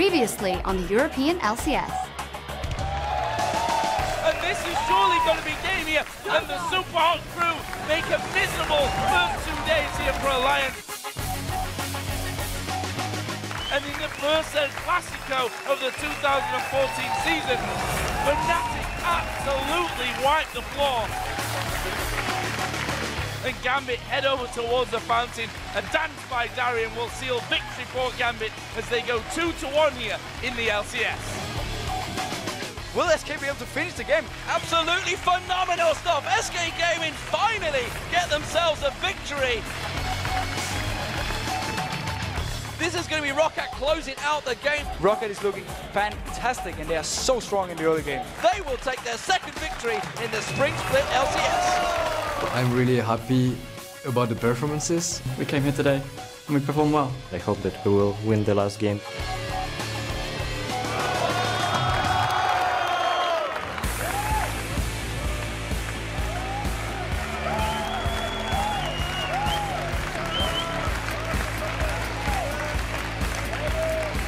Previously on the European LCS. And this is surely going to be game here, and the Super Hot crew make a miserable first 2 days here for Alliance. And in the first El Clasico of the 2014 season, Fnatic absolutely wiped the floor. And Gambit head over towards the fountain. A dance by Darien will seal victory for Gambit as they go 2-1 here in the LCS. Will SK be able to finish the game? Absolutely phenomenal stuff. SK Gaming finally get themselves a victory. This is going to be Rocket closing out the game. Rocket is looking fantastic, and they are so strong in the early game. They will take their second victory in the Spring Split LCS. I'm really happy about the performances. We came here today and we performed well. I hope that we will win the last game.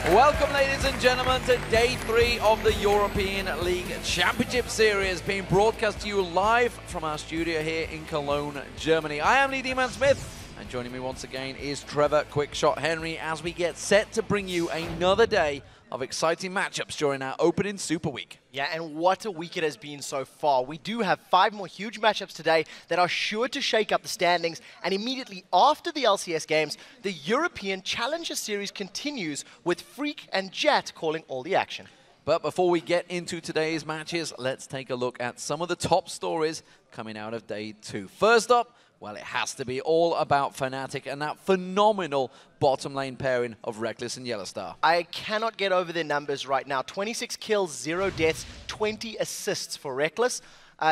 Welcome, ladies and gentlemen, to day 3 of the European League Championship Series, being broadcast to you live from our studio here in Cologne, Germany. I am Lee D-Man-Smith, and joining me once again is Trevor Quickshot Henry as we get set to bring you another day of exciting matchups during our opening Super Week. Yeah, and what a week it has been so far. We do have 5 more huge matchups today that are sure to shake up the standings, and immediately after the LCS games, the European Challenger Series continues with Freak and Jet calling all the action. But before we get into today's matches, let's take a look at some of the top stories coming out of day 2. First up, well, it has to be all about Fnatic and that phenomenal bottom lane pairing of Reckless and Yellowstar. I cannot get over their numbers right now. 26 kills, 0 deaths, 20 assists for Reckless.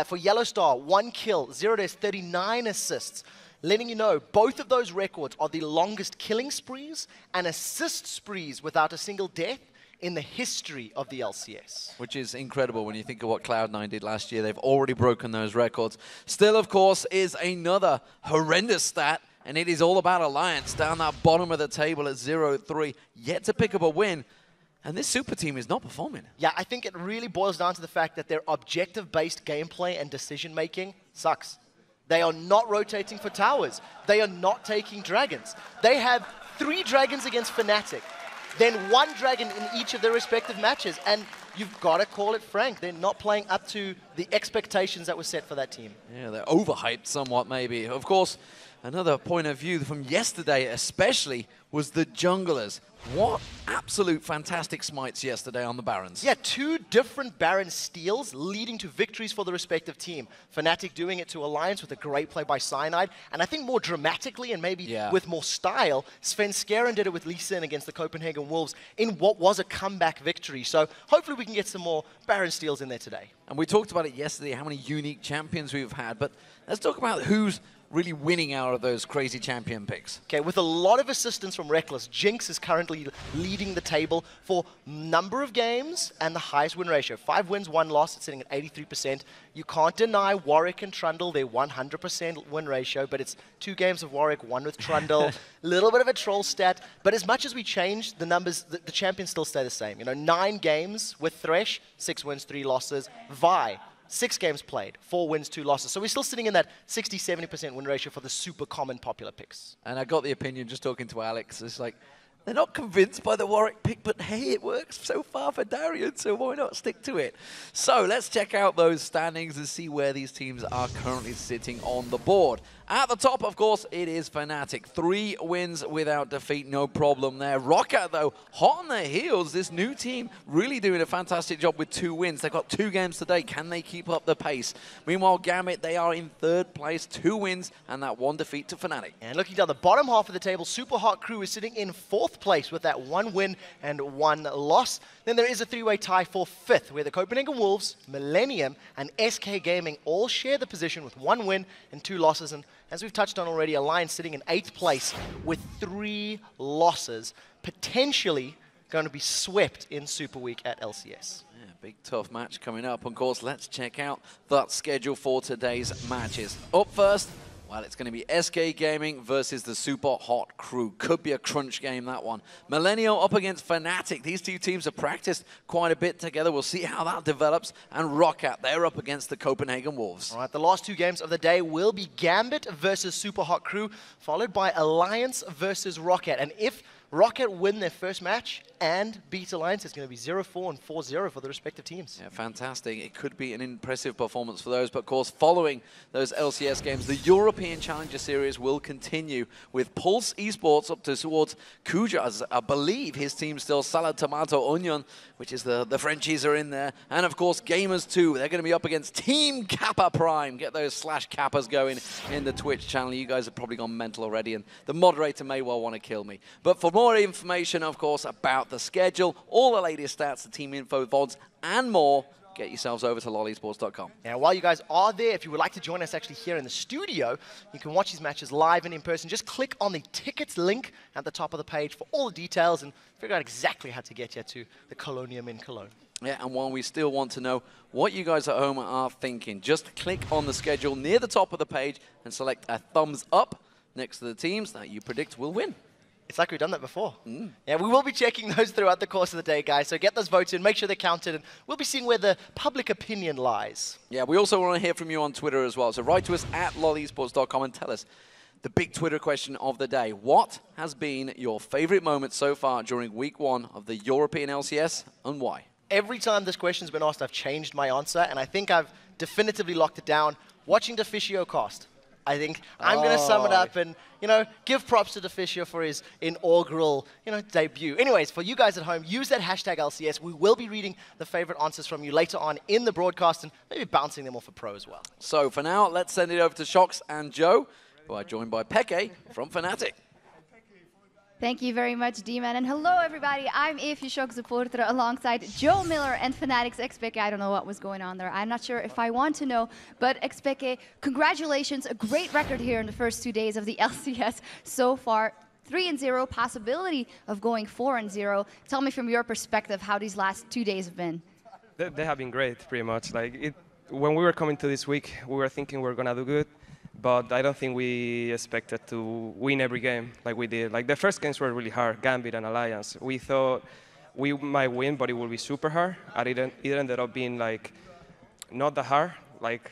For Yellowstar, 1 kill, 0 deaths, 39 assists. Letting you know, both of those records are the longest killing sprees and assist sprees without a single death in the history of the LCS. Which is incredible when you think of what Cloud9 did last year. They've already broken those records. Still, of course, is another horrendous stat, and it is all about Alliance down that bottom of the table at 0-3, yet to pick up a win. And this super team is not performing. Yeah, I think it really boils down to the fact that their objective-based gameplay and decision-making sucks. They are not rotating for towers. They are not taking dragons. They have 3 dragons against Fnatic. Then 1 dragon in each of their respective matches. And you've got to call it frank. They're not playing up to the expectations that were set for that team. Yeah, they're overhyped somewhat, maybe. Of course, another point of view from yesterday especially was the junglers. What absolute fantastic smites yesterday on the Barons. Yeah, 2 different Baron steals leading to victories for the respective team. Fnatic doing it to Alliance with a great play by Cyanide, and I think more dramatically and maybe with more style, Svenskeren did it with Lee Sin against the Copenhagen Wolves in what was a comeback victory. So hopefully we can get some more Baron steals in there today. And we talked about it yesterday, how many unique champions we've had, but let's talk about who's really winning out of those crazy champion picks. Okay, with a lot of assistance from Reckless, Jinx is currently leading the table for number of games and the highest win ratio. 5 wins, 1 loss, it's sitting at 83%. You can't deny Warwick and Trundle, their 100% win ratio, but it's 2 games of Warwick, 1 with Trundle. A little bit of a troll stat, but as much as we change the numbers, the champions still stay the same. You know, 9 games with Thresh, 6 wins, 3 losses. Vi, 6 games played, 4 wins, 2 losses. So we're still sitting in that 60-70% win ratio for the super common popular picks. And I got the opinion just talking to Alex, it's like, they're not convinced by the Warwick pick, but hey, it works so far for Darien, so why not stick to it? So let's check out those standings and see where these teams are currently sitting on the board. At the top, of course, it is Fnatic. 3 wins without defeat, no problem there. Rocket, though, hot on their heels. This new team really doing a fantastic job with 2 wins. They've got 2 games today. Can they keep up the pace? Meanwhile, Gambit, they are in 3rd place, 2 wins, and that 1 defeat to Fnatic. And looking down the bottom half of the table, Super Hot Crew is sitting in 4th place with that 1 win and 1 loss. Then there is a 3-way tie for 5th, where the Copenhagen Wolves, Millennium, and SK Gaming all share the position with 1 win and 2 losses. And as we've touched on already, Alliance sitting in 8th place with 3 losses, potentially going to be swept in Super Week at LCS. Yeah, big tough match coming up. Of course, let's check out that schedule for today's matches. Up first, Well, it's going to be SK Gaming versus the Super Hot Crew. Could be a crunch game, that one. Millennial up against Fnatic. These two teams have practiced quite a bit together. We'll see how that develops. And Roccat, they're up against the Copenhagen Wolves. All right, the last two games of the day will be Gambit versus Super Hot Crew, followed by Alliance versus Roccat. And if Roccat win their first match and beat Alliance, it's going to be 0-4 and 4-0 for the respective teams. Yeah, fantastic. It could be an impressive performance for those. But, of course, following those LCS games, the European Challenger Series will continue with Pulse Esports up towards Kujas. I believe his team's still Salad, Tomato, Onion, which is the Frenchies are in there. And, of course, Gamers 2. They're going to be up against Team Kappa Prime. Get those /Kappas going in the Twitch channel. You guys have probably gone mental already, and the moderator may well want to kill me. But for more information, of course, about the schedule, all the latest stats, the team info, VODs, and more, get yourselves over to lolesports.com. Now, while you guys are there, if you would like to join us actually here in the studio, you can watch these matches live and in person. Just click on the tickets link at the top of the page for all the details and figure out exactly how to get you to the Colonium in Cologne. Yeah, and while we still want to know what you guys at home are thinking, just click on the schedule near the top of the page and select a thumbs up next to the teams that you predict will win. It's like we've done that before. Yeah, we will be checking those throughout the course of the day, guys. So get those votes in, make sure they're counted, and we'll be seeing where the public opinion lies. Yeah, we also want to hear from you on Twitter as well. So write to us at lolesports.com and tell us the big Twitter question of the day. What has been your favorite moment so far during week 1 of the European LCS, and why? Every time this question's been asked, I've changed my answer, and I think I've definitively locked it down. Watching Deficio cast. I think I'm going to sum it up and, give props to Deficio for his inaugural, debut. Anyways, for you guys at home, use that hashtag LCS. We will be reading the favorite answers from you later on in the broadcast and maybe bouncing them off a pro as well. So for now, let's send it over to Shox and Joe, who are joined by Peke from Fnatic. Thank you very much, D-Man. And hello, everybody. I'm Evie Shock supporter alongside Joe Miller and Fnatic's XPK. I don't know what was going on there. I'm not sure if I want to know. But XPK, congratulations. A great record here in the first 2 days of the LCS so far. 3-0, possibility of going 4-0. Tell me from your perspective how these last 2 days have been. They have been great, pretty much. When we were coming to this week, we were thinking we were going to do good. But I don't think we expected to win every game like we did. The first games were really hard, Gambit and Alliance. We thought we might win, but it would be super hard. And it ended up being not that hard.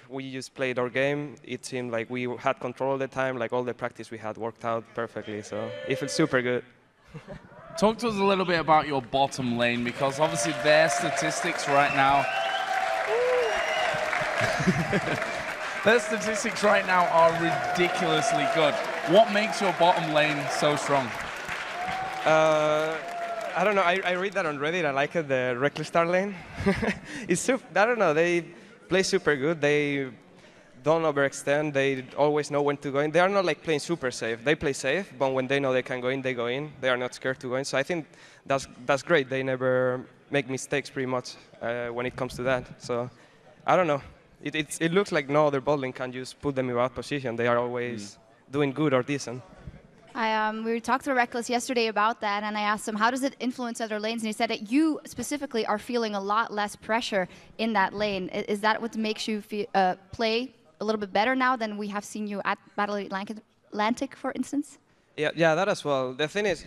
We just played our game. It seemed like we had control all the time. All the practice we had worked out perfectly. So it felt super good. Talk to us a little bit about your bottom lane, because obviously their statistics right now... Their statistics right now are ridiculously good. What makes your bottom lane so strong? I don't know. I read that on Reddit. I like it, the Reckless Star lane. I don't know. They play super good. They don't overextend. They always know when to go in. They are not playing super safe. They play safe, but when they know they can go in, they go in. They are not scared to go in. So I think that's great. They never make mistakes pretty much when it comes to that. So I don't know. It looks like no other bot lane can just put them in that position. They are always doing good or decent. We talked to Reckless yesterday about that, and I asked him, how does it influence other lanes? And he said that you specifically are feeling a lot less pressure in that lane. Is that what makes you play a little bit better now than we have seen you at Battle Atlantic, for instance? Yeah, that as well. The thing is,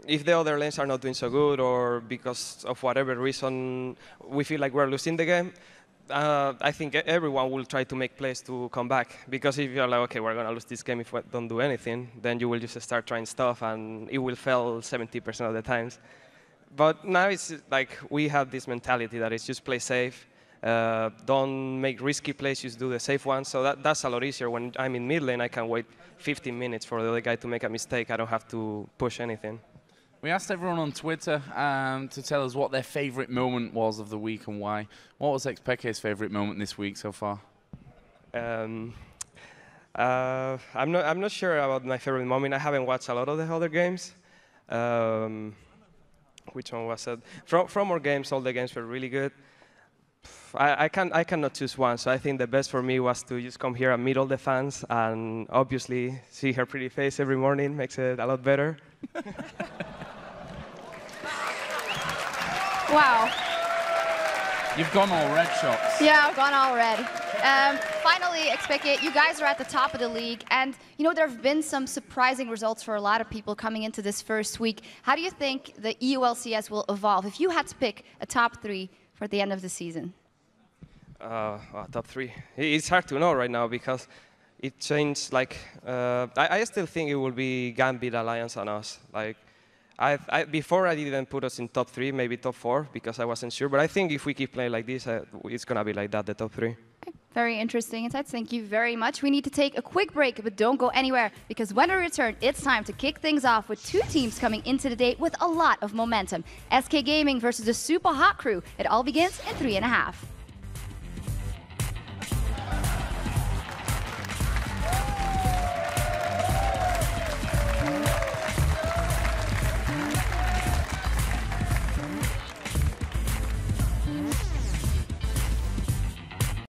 if the other lanes are not doing so good or because of whatever reason we feel like we're losing the game, I think everyone will try to make plays to come back. Because if you're okay, we're going to lose this game if we don't do anything, then you will just start trying stuff and it will fail 70% of the times. But now it's we have this mentality that it's just play safe, don't make risky plays, just do the safe ones. So that's a lot easier. When I'm in mid lane, I can wait 15 minutes for the other guy to make a mistake. I don't have to push anything. We asked everyone on Twitter to tell us what their favorite moment was of the week and why. What was XPK's favorite moment this week so far? I'm not sure about my favorite moment. I haven't watched a lot of the other games. Which one was it? From our games, all the games were really good. I cannot choose one, so I think the best for me was to just come here and meet all the fans and obviously see her pretty face every morning makes it a lot better. Wow. You've gone all red, Shots. Yeah, I've gone all red. Finally, Expecate, you guys are at the top of the league, and you know there have been some surprising results for a lot of people coming into this first week. How do you think the EU LCS will evolve if you had to pick a top 3 for the end of the season? Top 3. It's hard to know right now because it changed. Like I still think it will be Gambit, Alliance, and us. Like before I didn't put us in top 3, maybe top 4 because I wasn't sure. But I think if we keep playing like this, it's gonna be like that, the top 3. Okay. Very interesting insights. Thank you very much. We need to take a quick break, but don't go anywhere because when we return, it's time to kick things off with 2 teams coming into the day with a lot of momentum. SK Gaming versus the super hot crew. It all begins in 3.5.